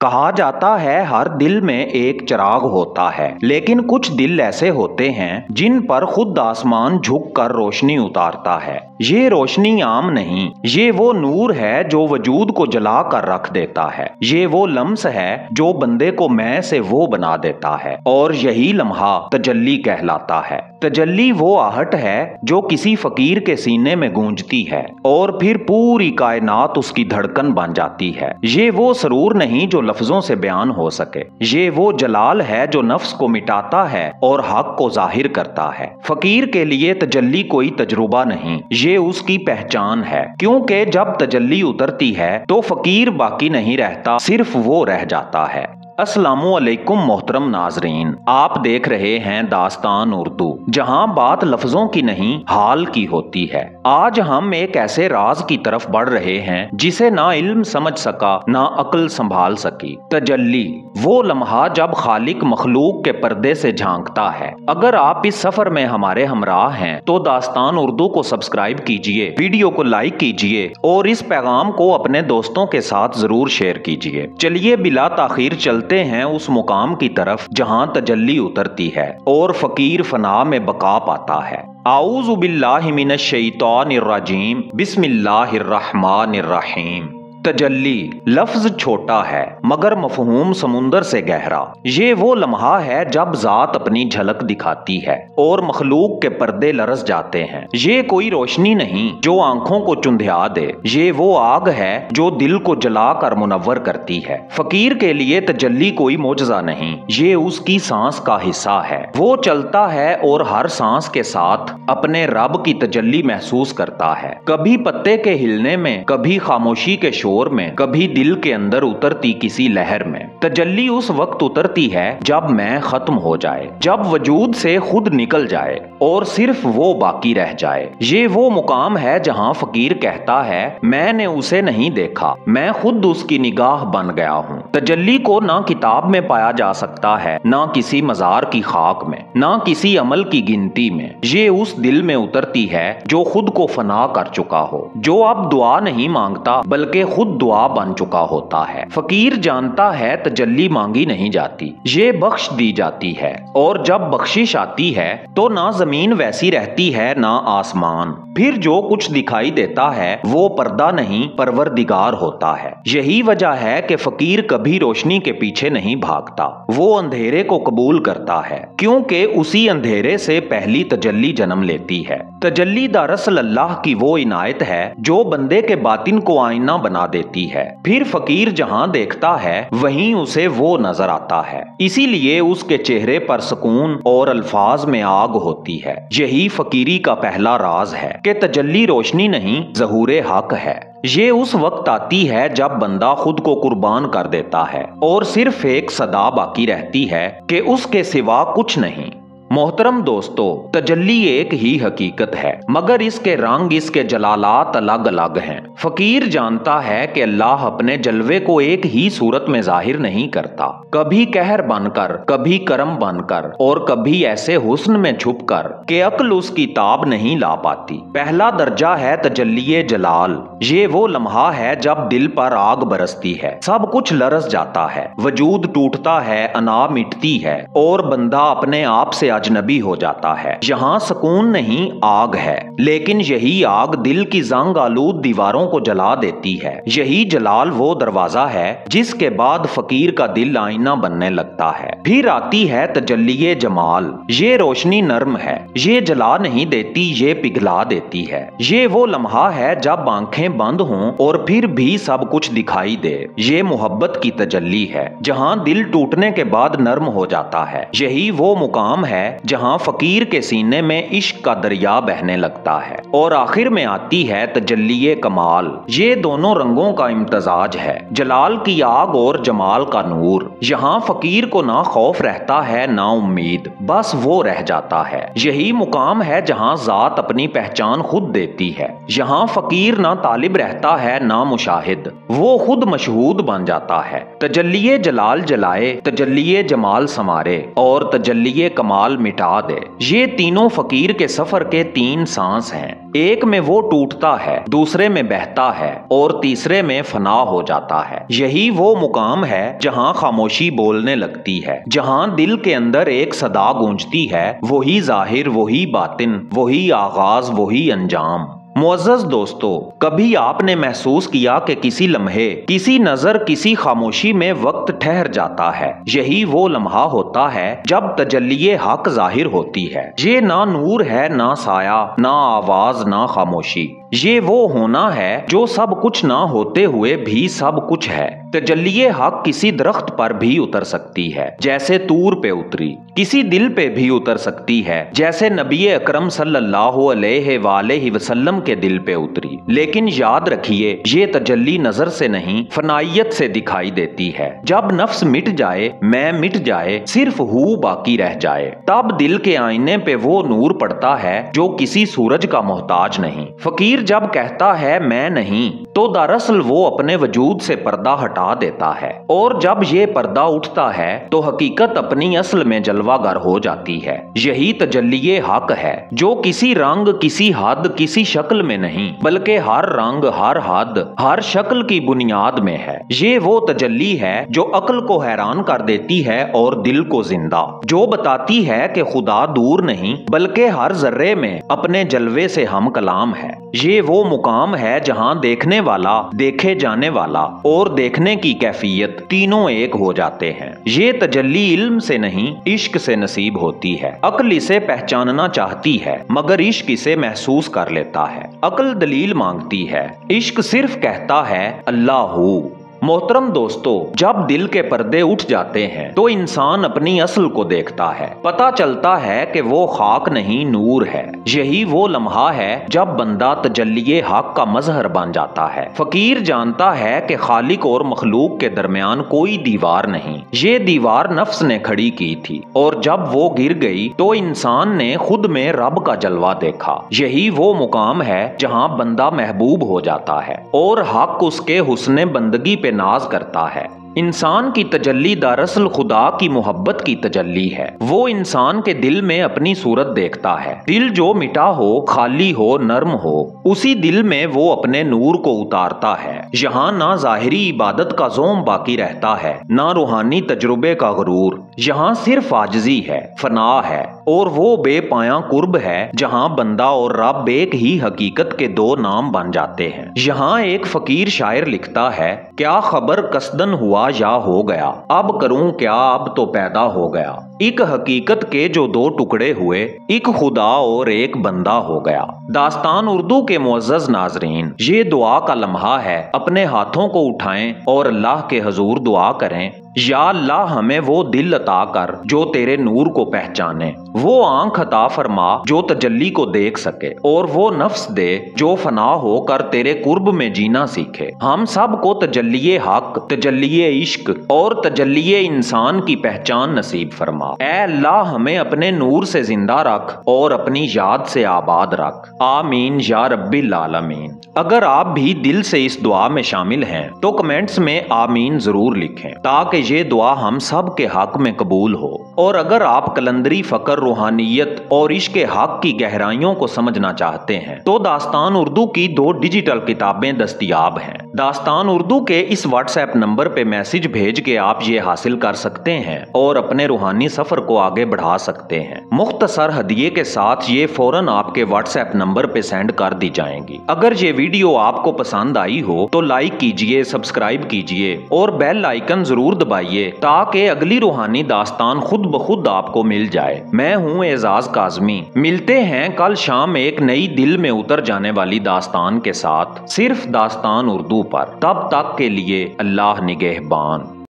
کہا جاتا ہے ہر دل میں ایک چراغ ہوتا ہے، لیکن کچھ دل ایسے ہوتے ہیں جن پر خود آسمان جھک کر روشنی اتارتا ہے۔ یہ روشنی عام نہیں، یہ وہ نور ہے جو وجود کو جلا کر رکھ دیتا ہے۔ یہ وہ لمس ہے جو بندے کو میں سے وہ بنا دیتا ہے، اور یہی لمحہ تجلی کہلاتا ہے۔ تجلی وہ آہٹ ہے جو کسی فقیر کے سینے میں گونجتی ہے اور پھر پوری کائنات اس کی دھڑکن بن جاتی ہے۔ یہ وہ سرور نہیں جو لفظوں سے بیان ہو سکے، یہ وہ جلال ہے جو نفس کو مٹاتا ہے اور حق کو ظاہر کرتا ہے۔ فقیر کے لیے تجلی کوئی تجربہ نہیں، یہ اس کی پہچان ہے، کیونکہ جب تجلی اترتی ہے تو فقیر باقی نہیں رہتا، صرف وہ رہ جاتا ہے۔ السلام علیکم محترم ناظرین، آپ دیکھ رہے ہیں داستان اردو، جہاں بات لفظوں کی نہیں حال کی ہوتی ہے۔ آج ہم ایک ایسے راز کی طرف بڑھ رہے ہیں جسے نہ علم سمجھ سکا نہ عقل سنبھال سکی۔ تجلی، وہ لمحہ جب خالق مخلوق کے پردے سے جھانکتا ہے۔ اگر آپ اس سفر میں ہمارے ہمراہ ہیں تو داستان اردو کو سبسکرائب کیجئے، ویڈیو کو لائک کیجئے اور اس پیغام کو اپنے دوستوں کے ساتھ ضرور شیئر کیجئے۔ چلیے بلا تاخیر چلتے ہیں اس مقام کی طرف جہاں تجلی اترتی ہے اور فقیر فنا میں بقا پاتا ہے۔ اعوذ باللہ من الشیطان الرجیم، بسم اللہ الرحمن الرحیم۔ تجلی لفظ چھوٹا ہے مگر مفہوم سمندر سے گہرا۔ یہ وہ لمحہ ہے جب ذات اپنی جھلک دکھاتی ہے اور مخلوق کے پردے لرز جاتے ہیں۔ یہ کوئی روشنی نہیں جو آنکھوں کو چندھیا دے، یہ وہ آگ ہے جو دل کو جلا کر منور کرتی ہے۔ فقیر کے لیے تجلی کوئی معجزہ نہیں، یہ اس کی سانس کا حصہ ہے۔ وہ چلتا ہے اور ہر سانس کے ساتھ اپنے رب کی تجلی محسوس کرتا ہے، کبھی پتے کے ہلنے میں، کبھی خاموشی کے شور میں، کبھی دل کے اندر اترتی کسی لہر میں۔ تجلی اس وقت اترتی ہے جب میں ختم ہو جائے، جب وجود سے خود نکل جائے اور صرف وہ باقی رہ جائے۔ یہ وہ مقام ہے جہاں فقیر کہتا ہے میں نے اسے نہیں دیکھا، میں خود اس کی نگاہ بن گیا ہوں۔ تجلی کو نہ کتاب میں پایا جا سکتا ہے، نہ کسی مزار کی خاک میں، نہ کسی عمل کی گنتی میں۔ یہ اس دل میں اترتی ہے جو خود کو فنا کر چکا ہو، جو اب دعا نہیں مانگتا بلکہ خود دعا بن چکا ہوتا ہے۔ فقیر جانتا ہے تجلی مانگی نہیں جاتی، یہ بخش دی جاتی ہے، اور جب بخشش آتی ہے تو نہ زمین ویسی رہتی ہے نہ آسمان۔ پھر جو کچھ دکھائی دیتا ہے وہ پردہ نہیں پروردگار ہوتا ہے۔ یہی وجہ ہے کہ فقیر کبھی روشنی کے پیچھے نہیں بھاگتا، وہ اندھیرے کو قبول کرتا ہے، کیونکہ اسی اندھیرے سے پہلی تجلی جنم لیتی ہے۔ تجلی دراصل اللہ کی وہ عنایت ہے جو بندے کے باطن کو آئینہ بنا دیتی ہے، پھر فقیر جہاں دیکھتا ہے وہیں اسے وہ نظر آتا ہے، اسی لیے اس کے چہرے پر سکون اور الفاظ میں آگ ہوتی ہے۔ یہی فقیری کا پہلا راز ہے کہ تجلی روشنی نہیں ظہور حق ہے۔ یہ اس وقت آتی ہے جب بندہ خود کو قربان کر دیتا ہے اور صرف ایک صدا باقی رہتی ہے کہ اس کے سوا کچھ نہیں۔ محترم دوستو، تجلی ایک ہی حقیقت ہے مگر اس کے رنگ، اس کے جلالات الگ الگ ہیں۔ فقیر جانتا ہے کہ اللہ اپنے جلوے کو ایک ہی صورت میں ظاہر نہیں کرتا، کبھی قہر بن کر، کبھی کرم بن کر، اور کبھی ایسے حسن میں چھپ کر کہ عقل اس کی تاب نہیں لا پاتی۔ پہلا درجہ ہے تجلی جلال۔ یہ وہ لمحہ ہے جب دل پر آگ برستی ہے، سب کچھ لرز جاتا ہے، وجود ٹوٹتا ہے، انا مٹتی ہے اور بندہ اپنے آپ سے اجنبی ہو جاتا ہے۔ یہاں سکون نہیں، آگ ہے، لیکن یہی آگ دل کی زنگ آلود دیواروں کو جلا دیتی ہے۔ یہی جلال وہ دروازہ ہے جس کے بعد فقیر کا دل آئینہ بننے لگتا ہے۔ پھر آتی ہے تجلی جمال۔ یہ روشنی نرم ہے، یہ جلا نہیں دیتی، یہ پگھلا دیتی ہے۔ یہ وہ لمحہ ہے جب آنکھیں بند ہوں اور پھر بھی سب کچھ دکھائی دے۔ یہ محبت کی تجلی ہے جہاں دل ٹوٹنے کے بعد نرم ہو جاتا ہے۔ یہی وہ مقام ہے جہاں فقیر کے سینے میں عشق کا دریا بہنے لگتا ہے۔ اور آخر میں آتی ہے تجلی کمال۔ یہ دونوں رنگوں کا امتزاج ہے، جلال کی آگ اور جمال کا نور۔ یہاں فقیر کو نہ خوف رہتا ہے نہ امید، بس وہ رہ جاتا ہے۔ یہی مقام ہے جہاں ذات اپنی پہچان خود دیتی ہے۔ یہاں فقیر نہ طالب رہتا ہے نہ مشاہد، وہ خود مشہود بن جاتا ہے۔ تجلی جلال جلائے، تجلی جمال سنوارے اور تجلی کمال خیال مٹا دے۔ یہ تینوں فقیر کے سفر کے 3 سانس ہیں، ایک میں وہ ٹوٹتا ہے، دوسرے میں بہتا ہے اور تیسرے میں فنا ہو جاتا ہے۔ یہی وہ مقام ہے جہاں خاموشی بولنے لگتی ہے، جہاں دل کے اندر ایک صدا گونجتی ہے، وہی ظاہر، وہی باطن، وہی آغاز، وہی انجام۔ معزز دوستو، کبھی آپ نے محسوس کیا کہ کسی لمحے، کسی نظر، کسی خاموشی میں وقت ٹھہر جاتا ہے؟ یہی وہ لمحہ ہوتا ہے جب تجلی حق ظاہر ہوتی ہے۔ یہ نہ نور ہے، نہ سایہ، نہ آواز، نہ خاموشی۔ یہ وہ ہونا ہے جو سب کچھ نہ ہوتے ہوئے بھی سب کچھ ہے۔ تجلی حق کسی درخت پر بھی اتر سکتی ہے جیسے طور پہ اتری، کسی دل پہ بھی اتر سکتی ہے جیسے نبی اکرم صلی اللہ علیہ وآلہ وسلم کے دل پہ اتری۔ لیکن یاد رکھیے، یہ تجلی نظر سے نہیں، فنائیت سے دکھائی دیتی ہے۔ جب نفس مٹ جائے، میں مٹ جائے، صرف ہو باقی رہ جائے، تب دل کے آئینے پہ وہ نور پڑتا ہے جو کسی سورج کا محتاج نہیں۔ فقیر جب کہتا ہے میں نہیں، تو دراصل وہ اپنے وجود سے پردہ ہٹا دیتا ہے، اور جب یہ پردہ اٹھتا ہے تو حقیقت اپنی اصل میں جلوہ گر ہو جاتی ہے۔ یہی تجلی حق ہے جو کسی رنگ، کسی حد، کسی شکل میں نہیں، بلکہ ہر رنگ، ہر حد، ہر شکل کی بنیاد میں ہے۔ یہ وہ تجلی ہے جو عقل کو حیران کر دیتی ہے اور دل کو زندہ، جو بتاتی ہے کہ خدا دور نہیں بلکہ ہر ذرے میں اپنے جلوے سے ہم کلام ہے۔ یہ وہ مقام ہے جہاں دیکھنے والا، دیکھے جانے والا اور دیکھنے کی کیفیت تینوں ایک ہو جاتے ہیں۔ یہ تجلی علم سے نہیں، عشق سے نصیب ہوتی ہے۔ عقل اسے پہچاننا چاہتی ہے مگر عشق اسے محسوس کر لیتا ہے۔ عقل دلیل مانگتی ہے، عشق صرف کہتا ہے اللہ ہو۔ محترم دوستو، جب دل کے پردے اٹھ جاتے ہیں تو انسان اپنی اصل کو دیکھتا ہے، پتہ چلتا ہے کہ وہ خاک نہیں، نور ہے۔ یہی وہ لمحہ ہے جب بندہ تجلی حق کا مظہر بن جاتا ہے۔ فقیر جانتا ہے کہ خالق اور مخلوق کے درمیان کوئی دیوار نہیں، یہ دیوار نفس نے کھڑی کی تھی، اور جب وہ گر گئی تو انسان نے خود میں رب کا جلوہ دیکھا۔ یہی وہ مقام ہے جہاں بندہ محبوب ہو جاتا ہے اور حق اس کے حسن بندگی پہ ناز کرتا ہے۔ انسان کی تجلی دراصل خدا کی محبت کی تجلی ہے۔ وہ انسان کے دل میں اپنی صورت دیکھتا ہے۔ دل جو مٹا ہو، خالی ہو، نرم ہو، اسی دل میں وہ اپنے نور کو اتارتا ہے۔ یہاں نہ ظاہری عبادت کا زوم باقی رہتا ہے، نہ روحانی تجربے کا غرور۔ یہاں صرف عاجزی ہے، فنا ہے، اور وہ بے پایاں قرب ہے جہاں بندہ اور رب ایک ہی حقیقت کے 2 نام بن جاتے ہیں۔ یہاں ایک فقیر شاعر لکھتا ہے، کیا خبر قصدن ہوا یا ہو گیا، اب کروں کیا، اب تو پیدا ہو گیا۔ ایک حقیقت کے جو 2 ٹکڑے ہوئے، ایک خدا اور ایک بندہ ہو گیا۔ داستان اردو کے معزز ناظرین، یہ دعا کا لمحہ ہے، اپنے ہاتھوں کو اٹھائیں اور اللہ کے حضور دعا کریں، یا اللہ ہمیں وہ دل عطا کر جو تیرے نور کو پہچانے، وہ آنکھ عطا فرما جو تجلی کو دیکھ سکے، اور وہ نفس دے جو فنا ہو کر تیرے قرب میں جینا سیکھے۔ ہم سب کو تجلی حق، تجلی عشق اور تجلی انسان کی پہچان نصیب فرما۔ اے اللہ ہمیں اپنے نور سے زندہ رکھ اور اپنی یاد سے آباد رکھ، آمین یا رب العالمین۔ اگر آپ بھی دل سے اس دعا میں شامل ہیں تو کمنٹس میں آمین ضرور لکھیں تاکہ یہ دعا ہم سب کے حق میں قبول ہو۔ اور اگر آپ کلندری فقر، روحانیت اور عشق حق کی گہرائیوں کو سمجھنا چاہتے ہیں تو داستان اردو کی 2 ڈیجیٹل کتابیں دستیاب ہیں۔ داستان اردو کے اس واٹس ایپ نمبر پہ میسج بھیج کے آپ یہ حاصل کر سکتے ہیں اور اپنے روحانی سفر کو آگے بڑھا سکتے ہیں۔ مختصر ہدیے کے ساتھ یہ فوراً آپ کے واٹس ایپ نمبر پہ سینڈ کر دی جائیں گی۔ اگر یہ ویڈیو آپ کو پسند آئی ہو تو لائک کیجئے، سبسکرائب کیجئے اور بیل آئیکن ضرور دبائیے تاکہ اگلی روحانی داستان خود بخود آپ کو مل جائے۔ میں ہوں اعزاز کاظمی، ملتے ہیں کل شام ایک نئی دل میں اتر جانے والی داستان کے ساتھ، صرف داستان اردو پر۔ تب تک کے لیے اللہ نگہبان۔